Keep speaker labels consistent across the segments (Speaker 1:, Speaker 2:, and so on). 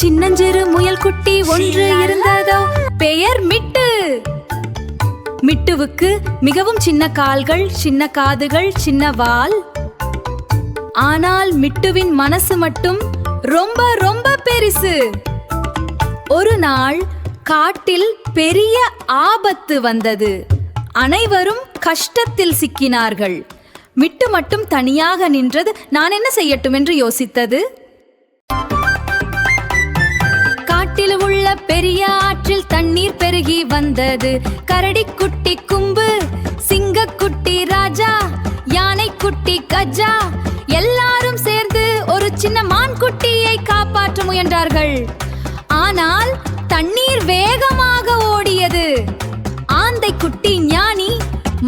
Speaker 1: சின்னஞ்சிறு முயல் குட்டி ஒன்று இருந்ததோ, பெயர் மிட்டு. மிட்டுவுக்கு மிகவும் சின்ன கால்கள், சின்ன காதுகள், சின்ன வால். ஆனால் மிட்டுவின் மனசு மட்டும் ரொம்ப ரொம்ப பெரிசு. ஒரு நாள் காட்டில் பெரிய ஆபத்து வந்தது. அனைவரும் கஷ்டத்தில் சிக்கினார்கள். மிட்டு மட்டும் தனியாக நின்றது. நான் என்ன செய்யட்டும் என்று யோசித்தது. காட்டில் உள்ள பெரிய ஆற்றில் தண்ணீர் பெருகி வந்தது. கரடி குட்டி கும்பு, சிங்கக்குட்டி ராஜா, யானை குட்டி கஜா எல்லாரும் சேர்ந்து ஒரு சின்ன மான் குட்டியை காப்பாற்ற முயன்றார்கள். ஆனால் தண்ணீர் வேகமாக ஓடியது. ஆந்தை குட்டி ஞானி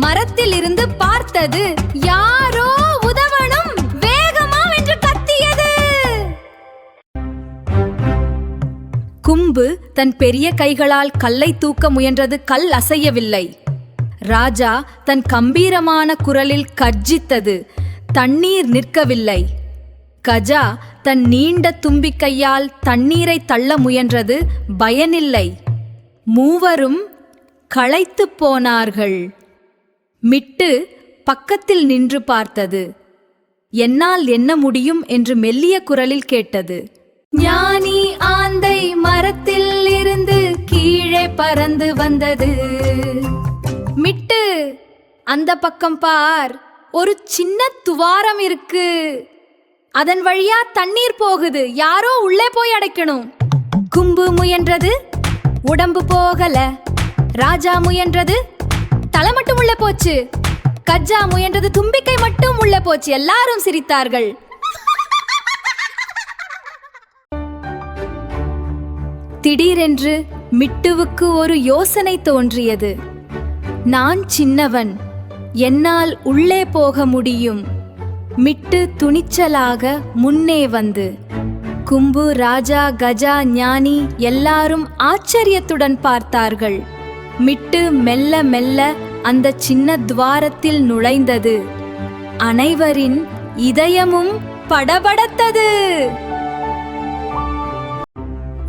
Speaker 1: மரத்தில் இருந்து பார்த்தது. யாரோ உதவணும், வேகமா என்று கத்தியது. கும்பு தன் பெரிய கைகளால் கல்லை தூக்க முயன்றது. கல் அசையவில்லை. ராஜா தன் கம்பீரமான குரலில் கர்ஜித்தது. தண்ணீர் நிற்கவில்லை. கஜா தன் நீண்ட தும்பிக்கையால் தண்ணீரை தள்ள முயன்றது. பயனில்லை. மூவரும் களைத்து போனார்கள். மிட்டு பக்கத்தில் நின்று பார்த்தது. என்னால் என்ன முடியும் என்று மெல்லிய குரலில் கேட்டது. ஞானி ஆந்தை மரத்தில் இருந்து கீழே பறந்து வந்தது. மிட்டு, அந்த பக்கம் பார், ஒரு சின்ன துவாரம் இருக்கு. அதன் வழியா தண்ணீர் போகுது. யாரோ உள்ளே போய் அடைக்கணும். கும்பு முயன்றது, உடம்பு போகல. ராஜா முயன்றது, தலை மட்டும் உள்ள போச்சு. கஜா முயன்றது, தும்பிக்கை மட்டும் உள்ள போச்சு. எல்லாரும் சிரித்தார்கள். திடீரென்று மிட்டுவுக்கு ஒரு யோசனை தோன்றியது. நான் சின்னவன், என்னால் உள்ளே போக முடியும். மிட்டு துணிச்சலாக முன்னே வந்து, கும்பு, ராஜா, கஜா, ஞானி எல்லாரும் ஆச்சரியத்துடன் பார்த்தார்கள். மிட்டு மெல்ல மெல்ல அந்த சின்ன துவாரத்தில் நுழைந்தது. அனைவரின் இதயமும் படபடத்தது.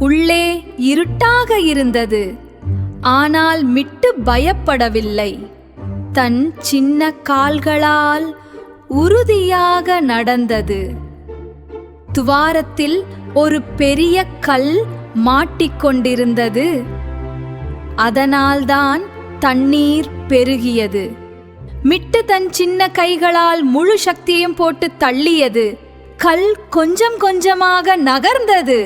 Speaker 1: உள்ளே இருட்டாக இருந்தது. ஆனால் மிட்டு பயப்படவில்லை. தன் சின்ன கால்களால் உறுதியாக நடந்தது. துவாரத்தில் ஒரு பெரிய கல் மாட்டிக்கொண்டிருந்தது. அதனால்தான் தண்ணீர் பெருகியது. மிட்டு தன் சின்ன கைகளால் முழு சக்தியையும் போட்டு தள்ளியது. கல் கொஞ்சம் கொஞ்சமாக நகர்ந்தது.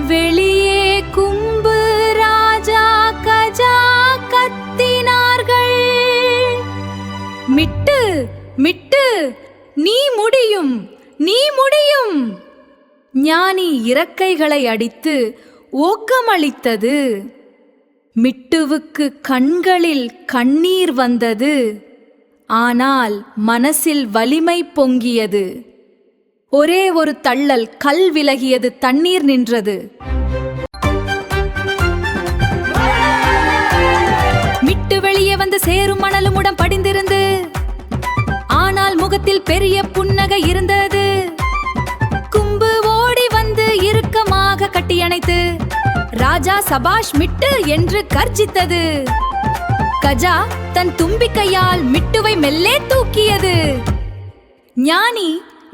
Speaker 1: வெளியே கும்பு, ராஜா, கஜா கத்தினார்கள். மிட்டு, மிட்டு, நீ முடியும், நீ முடியும். ஞானி இறக்கைகளை அடித்து ஊக்கமளித்தது. மிட்டுவுக்கு கண்களில் கண்ணீர் வந்தது. ஆனால் மனசில் வலிமை பொங்கியது. ஒரே ஒரு தள்ளல், கல் விலகியது. தண்ணீர் நின்றது. மிட்டு வெளியே வந்து சேரும் மணலும் உடன் படிந்திருந்து, ஆனால் முகத்தில் பெரிய புன்னகை இருந்தது. கும்பு ஓடி வந்து இறுக்கமாக கட்டியணைத்து, ராஜா சபாஷ் மிட்டு என்று கர்ஜித்தது. கஜா தன் தும்பிக்கையால் மிட்டுவை மெல்லே தூக்கியது. ஞானி,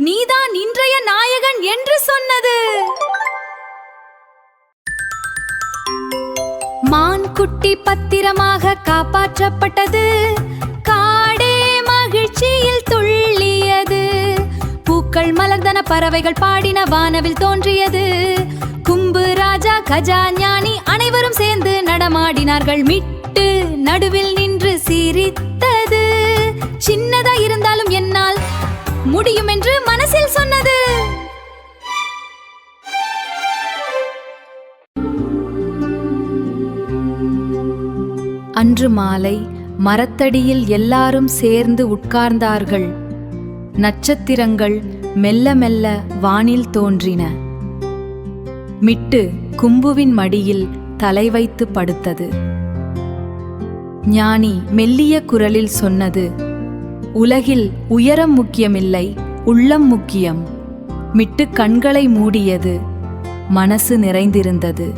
Speaker 1: நீதான் இன்றைய நாயகன் என்று சொன்னது. மான் குட்டி பத்திரமாக காப்பாற்றப்பட்டது. காடே மகிழ்ச்சியில் துள்ளியது. பூக்கள் மலர்ந்தன, பறவைகள் பாடின, வானவில் தோன்றியது. கும்பு, ராஜா, கஜா, ஞானி அனைவரும் சேர்ந்து நடமாடினார்கள். மிட்டு நடுவில் நின்று சிரித்தது. சின்னதா இருந்தாலும் என்னால் முடியும் என்று மனசில் சொன்னது. அன்று மாலை மரத்தடியில் எல்லாரும் சேர்ந்து உட்கார்ந்தார்கள். நட்சத்திரங்கள் மெல்ல மெல்ல வானில் தோன்றின. மிட்டு கும்புவின் மடியில் தலை வைத்து படுத்தது. ஞானி மெல்லிய குரலில் சொன்னது, உலகில் உயரம் முக்கியமில்லை, உள்ளம் முக்கியம். மிட்டு கண்களை மூடியது. மனசு நிறைந்திருந்தது.